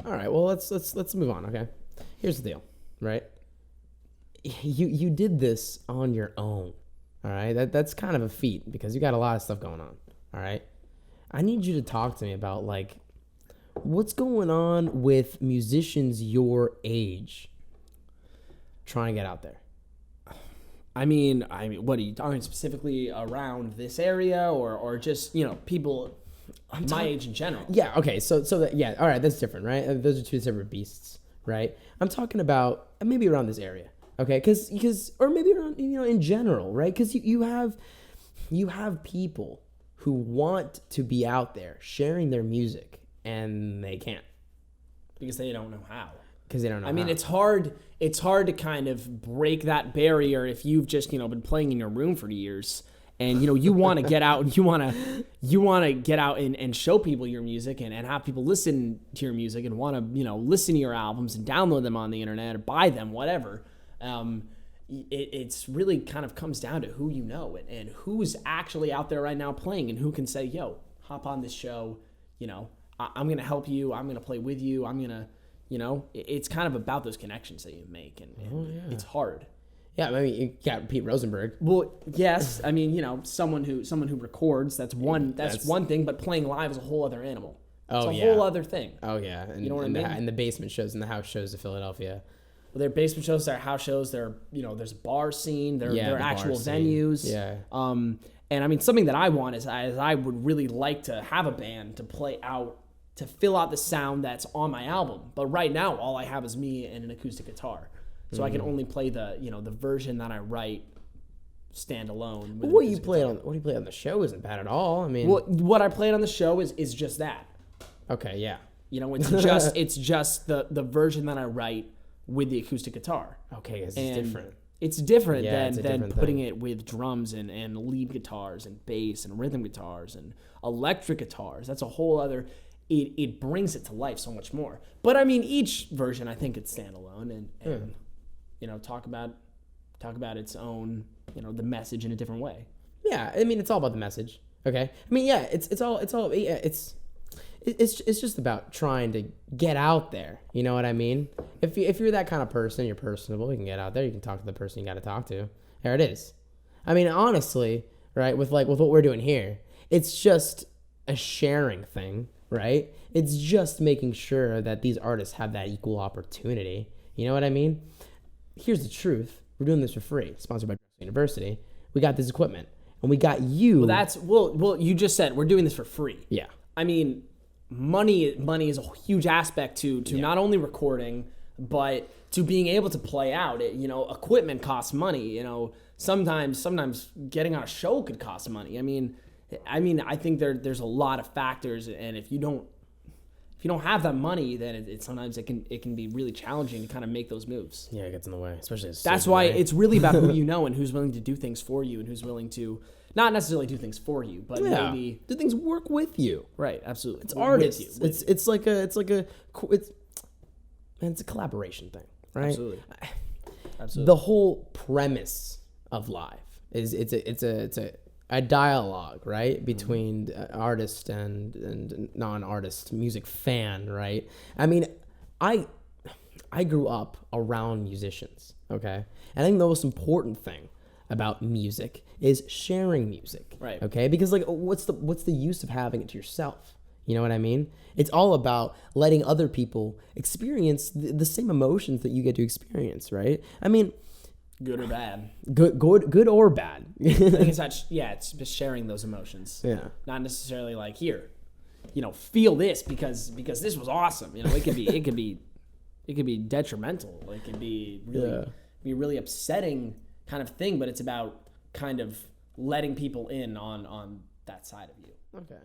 All right. Well, let's move on. Okay. Here's the deal, right? You did this on your own. All right. That's kind of a feat because you got a lot of stuff going on. All right. I need you to talk to me about like what's going on with musicians your age trying to get out there. I mean, what are you talking specifically around this area, or just people my age in general? Yeah. Okay. So that, yeah. All right. That's different, right? Those are two separate beasts, right? I'm talking about maybe around this area, okay? Because or maybe around in general, right? Because you have people who want to be out there sharing their music and they can't Because they don't know how. because they don't know. I mean, how. it's hard. It's hard to kind of break that barrier if you've just been playing in your room for years, and you want to get out and you want to get out and show people your music and have people listen to your music and want to listen to your albums and download them on the internet or buy them, whatever. It's really kind of comes down to who you know and who's actually out there right now playing and who can say, yo, hop on this show. I'm going to help you. I'm going to play with you. I'm going to, it's kind of about those connections that you make, and it's hard. Yeah, I mean, you got Pete Rosenberg. Well, yes, I mean, someone who records, that's one thing, but playing live is a whole other animal. It's a whole other thing. Oh yeah, and, you know what I mean? And the basement shows and the house shows of Philadelphia. Well, their basement shows, their house shows, their there's a bar scene, their actual venues. Yeah. And I mean, something that I want is I would really like to have a band to play out, to fill out the sound that's on my album. But right now, all I have is me and an acoustic guitar. So I can only play the the version that I write standalone. What you play on the show isn't bad at all. I mean, what I played on the show is just that. Okay, yeah. It's just the version that I write with the acoustic guitar. Okay, it's different. It's different Yeah, than putting it with drums and lead guitars and bass and rhythm guitars and electric guitars. That's a whole other. It brings it to life so much more. But I mean, each version I think it's standalone and talk about its own the message in a different way. Yeah, I mean, it's all about the message. Okay, I mean, yeah, it's just about trying to get out there. You know what I mean? If you're that kind of person, you're personable. You can get out there. You can talk to the person you got to talk to. There it is. I mean, honestly, right? With what we're doing here, it's just a sharing thing, right? It's just making sure that these artists have that equal opportunity. You know what I mean? Here's the truth. We're doing this for free. Sponsored by University. We got this equipment, and we got you. Well, you just said we're doing this for free. Yeah. I mean, money is a huge aspect to not only recording, but to being able to play out. Equipment costs money. Sometimes getting on a show could cost money. I mean, I think there's a lot of factors, and if you don't have that money, then sometimes it can be really challenging to kind of make those moves. Yeah, it gets in the way, especially. That's why it's really about who you know and who's willing to do things for you and who's willing to not necessarily do things for you, but maybe do things work with you. Right, absolutely. It's artists. It's a collaboration thing, right? Absolutely. The whole premise of live is it's a dialogue, right, between artist and non-artist music fan, right? I mean, I grew up around musicians, okay? And I think the most important thing about music is sharing music, right? Okay, because like, what's the use of having it to yourself? You know what I mean? It's all about letting other people experience the same emotions that you get to experience, right? I mean, good or bad. Good or bad. I think it's just sharing those emotions. Yeah. Not necessarily like, here, feel this because this was awesome. It could be detrimental. It could be really upsetting kind of thing, but it's about kind of letting people in on that side of you. Okay.